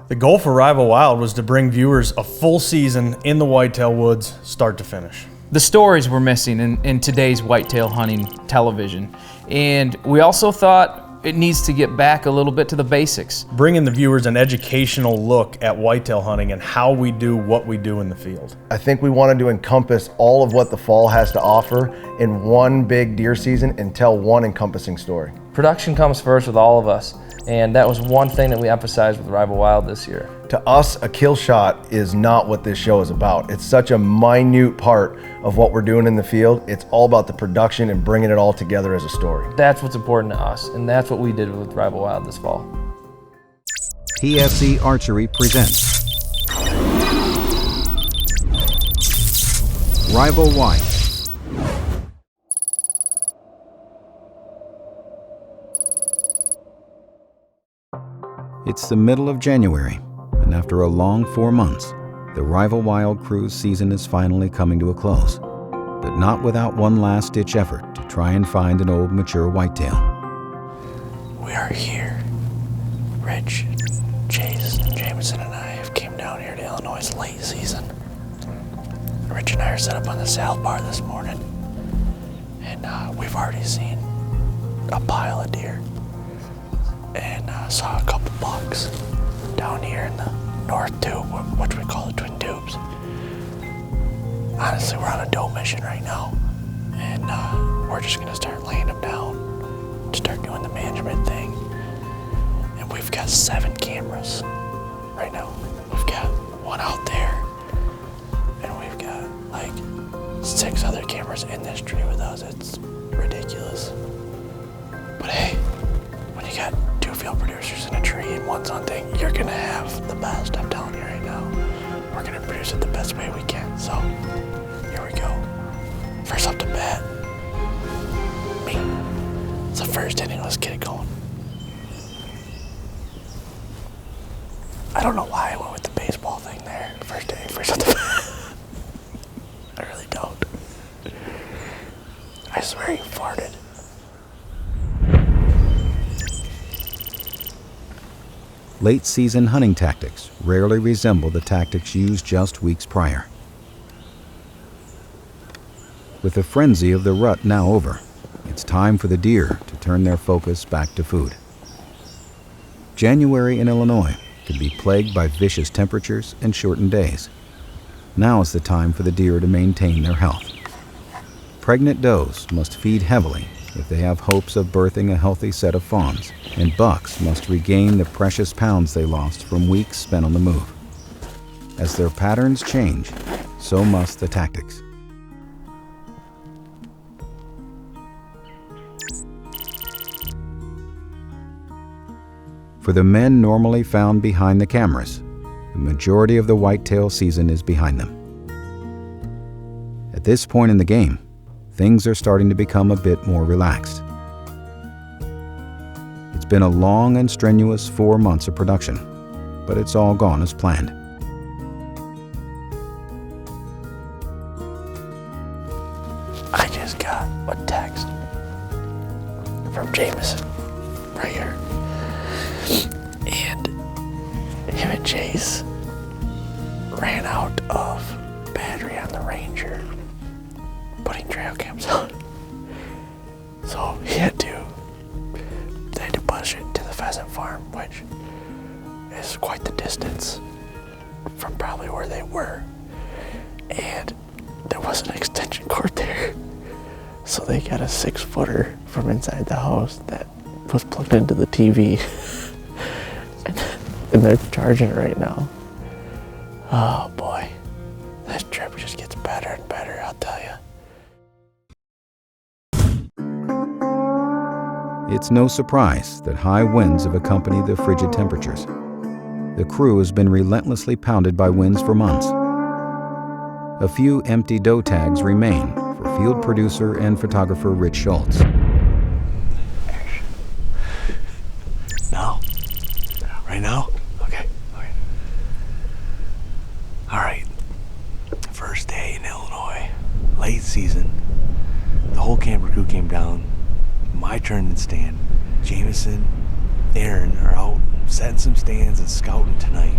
The goal for Rival Wild was to bring viewers a full season in the whitetail woods, start to finish. The stories were missing in today's whitetail hunting television. And we also thought it needs to get back a little bit to the basics. Bringing the viewers an educational look at whitetail hunting and how we do what we do in the field. I think we wanted to encompass all of what the fall has to offer in one big deer season and tell one encompassing story. Production comes first with all of us, and that was one thing that we emphasized with Rival Wild this year. To us, a kill shot is not what this show is about. It's such a minute part of what we're doing in the field. It's all about the production and bringing it all together as a story. That's what's important to us, and that's what we did with Rival Wild this fall. PSC Archery presents Rival Wild. It's the middle of January, and after a long 4 months, the Rival Wild cruise season is finally coming to a close, but not without one last-ditch effort to try and find an old mature whitetail. We are here. Rich, Chase, Jameson, and I have came down here to Illinois' late season. Rich and I are set up on the south bar this morning, and we've already seen a pile of deer. And saw a couple bucks down here in the north tube, which we call the Twin Tubes. Honestly, we're on a doe mission right now, and we're just gonna start laying them down, start doing the management thing. And we've got 7 cameras right now. We've got one out there, and we've got like 6 other cameras in this tree with us. It's ridiculous. But hey, when you got 2 field producers in a tree and one's hunting, you're gonna have the best. I'm telling you right now. We're gonna produce it the best way we can. So here we go. First up to bat, me. It's the first inning. Let's get it going. I don't know why I went with the baseball thing there. First inning, first up to bat. I really don't. I swear you farted. Late-season hunting tactics rarely resemble the tactics used just weeks prior. With the frenzy of the rut now over, it's time for the deer to turn their focus back to food. January in Illinois can be plagued by vicious temperatures and shortened days. Now is the time for the deer to maintain their health. Pregnant does must feed heavily if they have hopes of birthing a healthy set of fawns, and bucks must regain the precious pounds they lost from weeks spent on the move. As their patterns change, so must the tactics. For the men normally found behind the cameras, the majority of the whitetail season is behind them. At this point in the game, things are starting to become a bit more relaxed. It's been a long and strenuous 4 months of production, but it's all gone as planned. I just got a text from Jameson right here. And him and Chase ran out of battery on the Ranger putting trail cams on. So they had to push it to the pheasant farm, which is quite the distance from probably where they were. And there was an extension cord there. So they got a 6-footer from inside the house that was plugged into the TV. and they're charging it right now. Oh boy, this trip just gets better and better, I'll tell you. It's no surprise that high winds have accompanied the frigid temperatures. The crew has been relentlessly pounded by winds for months. A few empty doe tags remain for field producer and photographer Rich Schultz. No? Right now? Okay. All right. First day in Illinois, late season. The whole camper crew came down. My turn to stand. Jameson, Aaron are out setting some stands and scouting tonight.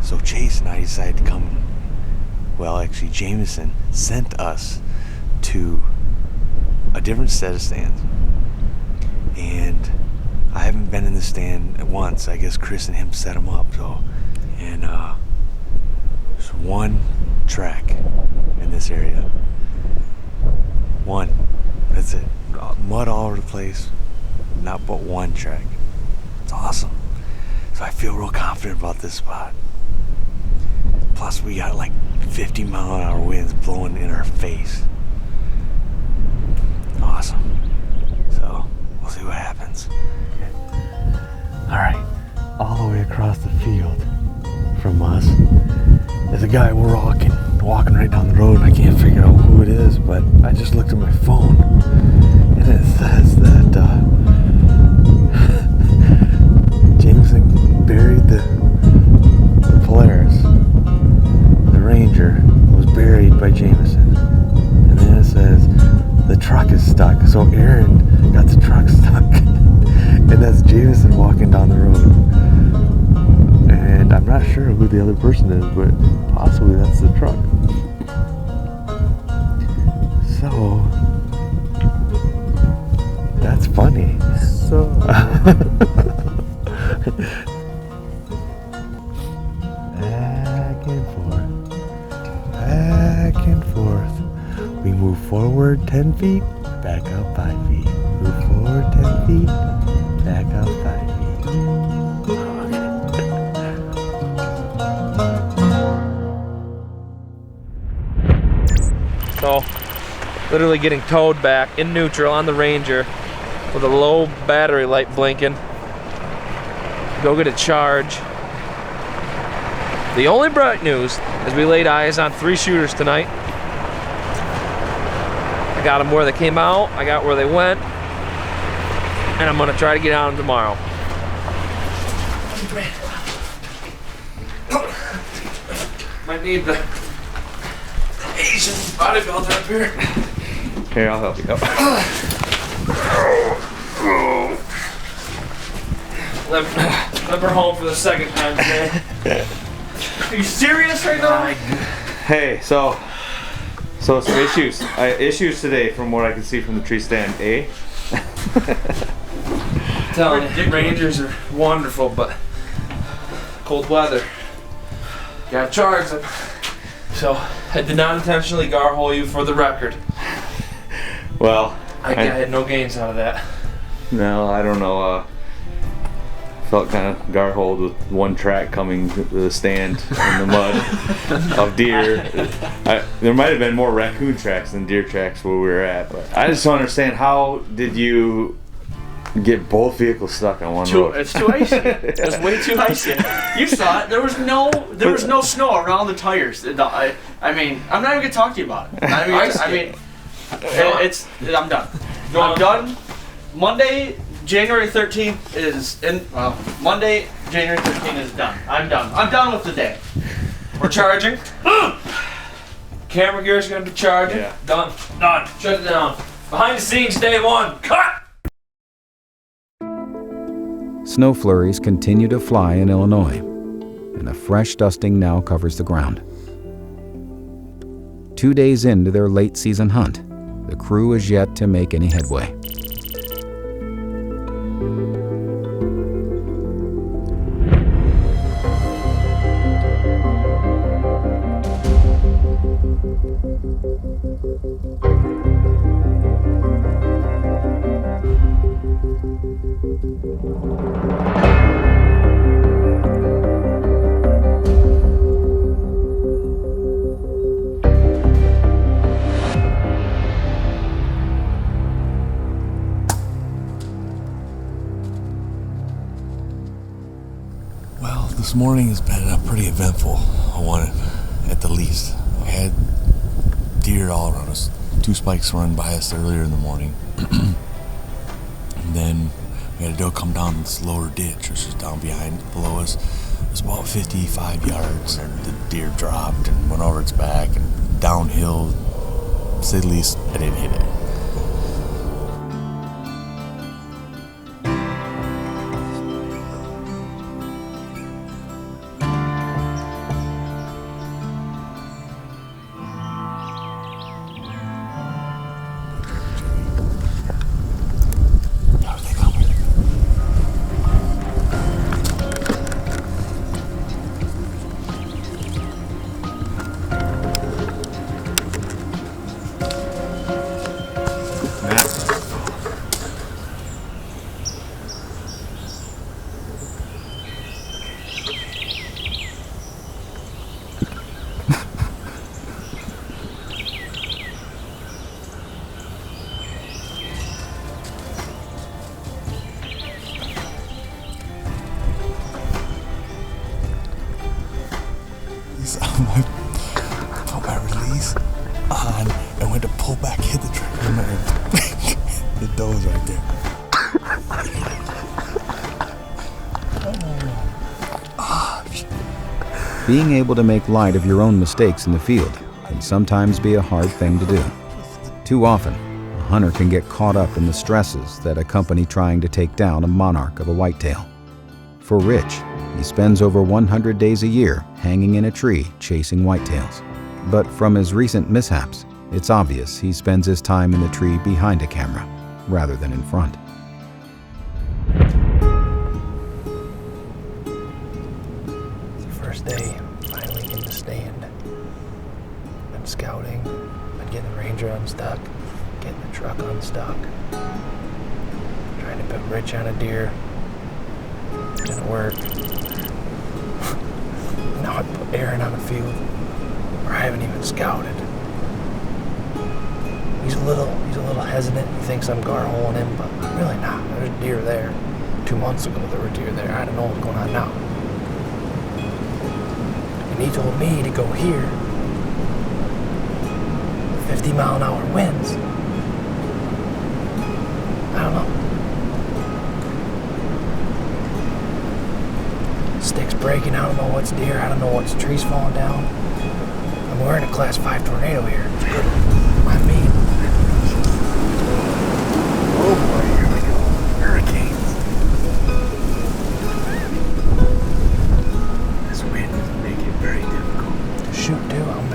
So Chase and I decided to come. Well, actually, Jameson sent us to a different set of stands. And I haven't been in the stand once. I guess Chris and him set them up. And there's one track in this area. One. That's it. Mud all over the place. Not but one track. It's awesome. So I feel real confident about this spot. Plus we got like 50-mile-an-hour winds blowing in our face. Awesome. So we'll see what happens. Alright, all the way across the field from us is a guy we're walking right down the road. I can't figure out who it is, but I just looked at my phone and it says that Jameson buried the Polaris. The Ranger was buried by Jameson. And then it says the truck is stuck. So Aaron got the truck stuck. And that's Jameson walking down the road. And I'm not sure who the other person is, but possibly that's the truck. So that's funny. So back and forth. We move forward 10 feet, back up 5 feet. Move forward 10 feet, back up 5 feet. So, literally getting towed back in neutral on the Ranger with a low battery light blinking. Go get a charge. The only bright news is we laid eyes on 3 shooters tonight. I got them where they came out, I got where they went, and I'm gonna try to get on them tomorrow. Might need the Asian bodybuilder up here. Here, I'll help you out. Limber home for the second time today. Are you serious right now? Hey, so some issues. Issues today from what I can see from the tree stand. Telling you, Rangers are wonderful, but cold weather. Gotta charge them. So I did not intentionally garhole you for the record. Well, I had no gains out of that. No, I don't know. Felt kind of garholed with one track coming to the stand in the mud of deer. There might have been more raccoon tracks than deer tracks where we were at. But I just don't understand, how did you get both vehicles stuck on one road? It's too icy. It was way too icy. You saw it. There was no snow around the tires. I mean, I'm not even gonna talk to you about it. I'm done. I'm done. Monday, January 13th is in. Monday, January 13th is done. I'm done. I'm done with the day. We're charging. Camera gear's gonna be charging. Yeah. Done. Shut it down. Behind the scenes, day 1. Cut! Snow flurries continue to fly in Illinois, and a fresh dusting now covers the ground. 2 days into their late season hunt, the crew is yet to make any headway. This morning has been pretty eventful. I wanted at the least. We had deer all around us. 2 spikes run by us earlier in the morning. And then we had a doe come down this lower ditch, which is down below us. It was about 55 yards, and the deer dropped and went over its back and downhill. To say the least, I didn't hit it. Being able to make light of your own mistakes in the field can sometimes be a hard thing to do. Too often, a hunter can get caught up in the stresses that accompany trying to take down a monarch of a whitetail. For Rich, he spends over 100 days a year hanging in a tree chasing whitetails. But from his recent mishaps, it's obvious he spends his time in the tree behind a camera rather than in front. First day, finally in the stand. Been scouting, been getting the Ranger unstuck, getting the truck unstuck, trying to put Rich on a deer. Didn't work. Now I put Aaron on a field where I haven't even scouted. He's a little hesitant. He thinks I'm gar holing him, but I'm really not. There's deer there. 2 months ago there were deer there. I don't know what's going on now. And he told me to go here. 50-mile-an-hour winds. I don't know. Sticks breaking. I don't know what's deer. I don't know what's trees falling down. I'm wearing a class 5 tornado here. I mean, oh boy, here we go. Hurricanes. This wind doesn't make it very difficult to shoot too. I'm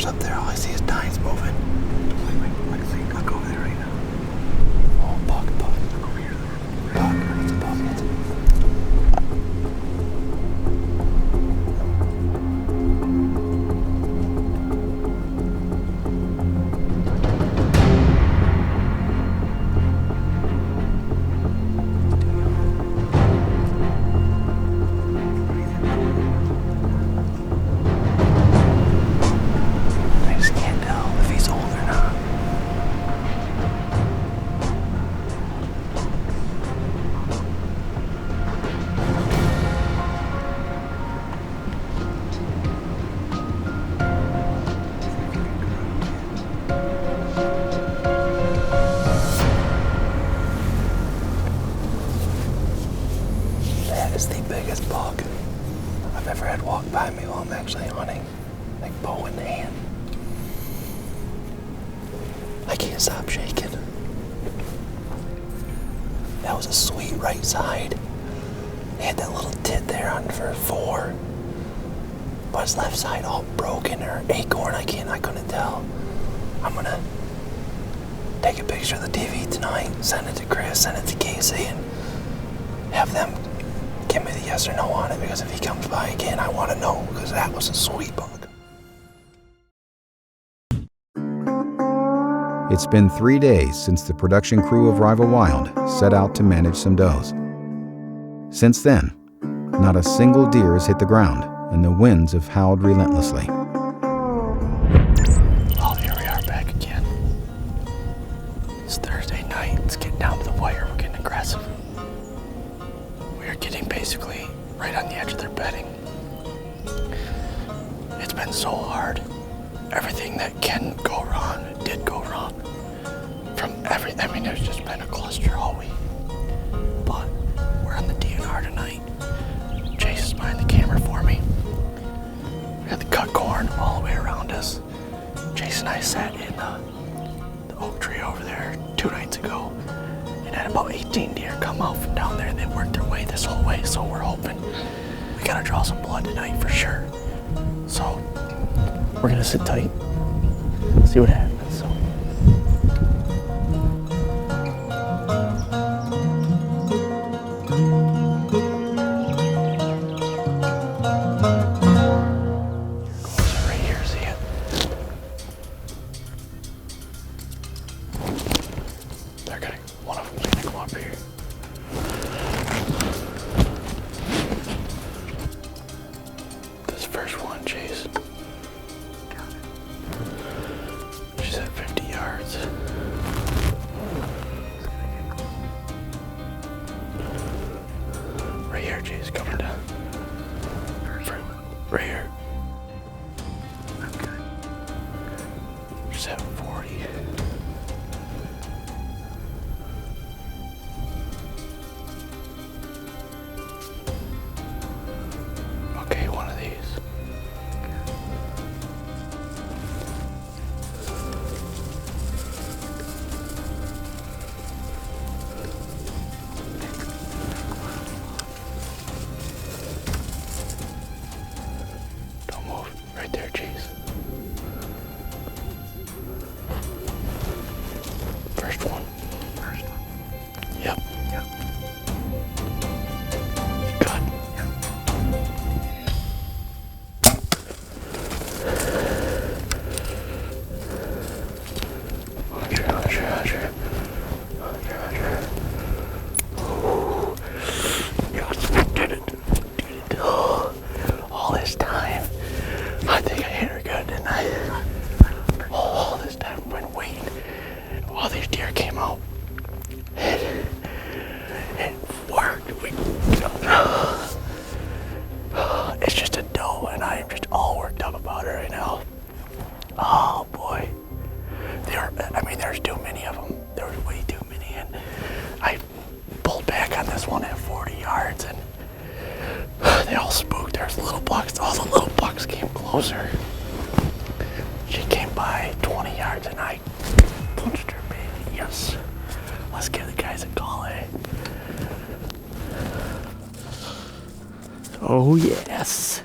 up there, all I see is tines moving. Wait, I'll go over there right now. Oh, buck. Look over here. Buck, it's a buck. Is the biggest buck I've ever had walk by me while I'm actually hunting, like bow in hand. I can't stop shaking. That was a sweet right side. He had that little tit there on for 4, but his left side all broken or acorn. I couldn't tell. I'm gonna take a picture of the TV tonight, send it to Chris, send it to Casey, and have them give me the yes or no on it, because if he comes by again, I want to know, because that was a sweet buck. It's been 3 days since the production crew of Rival Wild set out to manage some does. Since then, not a single deer has hit the ground, and the winds have howled relentlessly. Oh, here we are back again. It's Thursday night. It's getting down to the wire. We're getting aggressive. We're getting basically right on the edge of their bedding. It's been so hard. Everything that can go wrong did go wrong. There's just been a cluster all week. But we're on the DNR tonight. Chase is behind the camera for me. We got the cut corn all the way around us. Chase and I sat in the oak tree over there 2 nights ago and had about 18 deer come out from down there, and they worked their way this whole way, so we're hoping we gotta draw some blood tonight for sure. So we're gonna sit tight, see what happens. So right here, see it? One of them's gonna come up here. This first one, Chase. She's at 50 yards. there, Jay's coming down. Right here. Just have 40. Okay, one of these. Don't move. Right there, Cheese. First one. Yep. Good. Roger. Ooh. Yes, we did it. All this time. I think I hit her good, didn't I? All this time I've been waiting. All these deer came out. It worked. It's just a doe, and I am just all worked up about it right now. Oh boy. There's too many of them. There was way too many, and I pulled back on this one at 40 yards, and they all spooked. There's little bucks. All the little bucks came closer. She came by 20 yards, and I punched her, baby. Yes. Let's give the guys a call, eh? Oh, yes.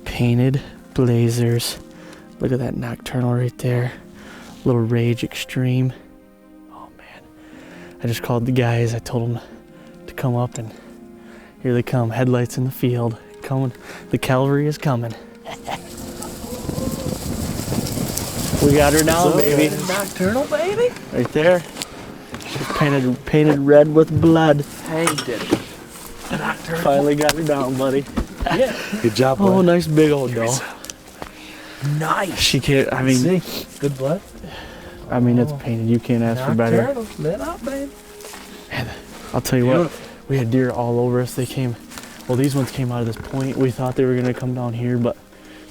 Painted blazers. Look at that nocturnal right there. Little Rage Extreme. Oh, man. I just called the guys. I told them to come up, and here they come. Headlights in the field. Coming. The cavalry is coming. We got her now, baby. Nocturnal, baby. Right there. She's painted red with blood. Hey, did it. Nocturnal. Finally got her down, buddy. Yeah. Good job, Oh, bud. nice big old doe. Nice. She can't, I mean, Good blood. I mean, it's painted. You can't ask for better. Nocturnal. Lit up, baby. I'll tell you what, we had deer all over us. They came, well, these ones came out of this point. We thought they were going to come down here, but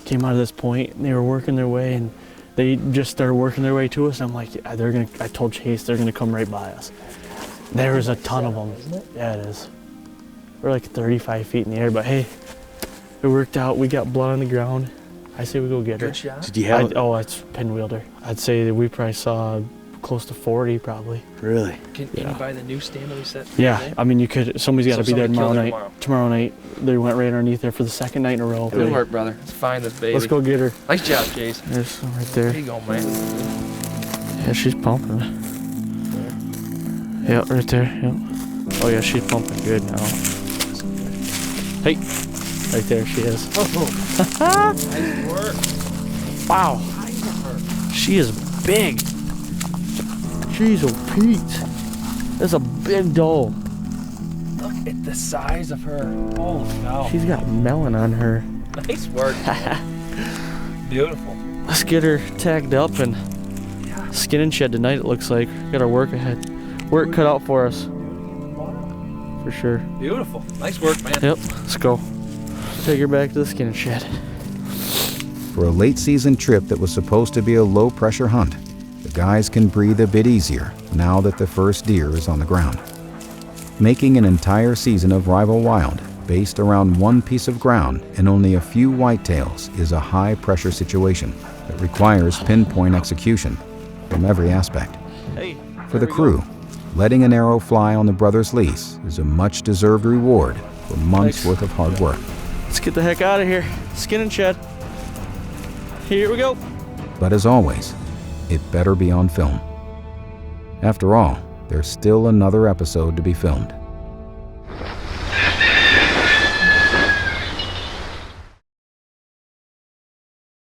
came out of this point, and they were working their way, and they just started working their way to us. I'm like, I told Chase they're going to come right by us. There was a ton of them. Yeah, it is. We're like 35 feet in the air, but hey, it worked out. We got blood on the ground. I say we go get her. Good shot. Did you have Oh, it's pinwheeled her. I'd say that we probably saw close to 40 probably. Really? Can you buy the new stand that we set? Yeah, I mean, you could. Somebody's got to So be there somebody tomorrow killed her night. Tomorrow night, they went right underneath there for the second night in a row. Good work, brother. Let's find this baby. Let's go get her. Nice job, Jason. There's some right There there. you go, man. Yeah, she's pumping. Yeah, right there. Yeah. Oh yeah, she's pumping good now. Hey, right there she is. Nice work. Wow, she is big. Jeez, oh Pete, that's a big doe. Look at the size of her. Holy cow. She's got melon on her. Nice work. Beautiful. Let's get her tagged up and skin and shed tonight. It looks like got our work ahead. Work cut out for us, for sure. Beautiful. Nice work, man. Yep, let's go. Take her back to the skin and shed. For a late season trip that was supposed to be a low pressure hunt, the guys can breathe a bit easier now that the first deer is on the ground. Making an entire season of Rival Wild based around one piece of ground and only a few whitetails is a high pressure situation that requires pinpoint execution from every aspect. Hey, For the crew, letting an arrow fly on the brothers' lease is a much deserved reward for months worth of hard work. let's get the heck out of here. Skin and shed. Here we go. But as always, it better be on film. After all, there's still another episode to be filmed.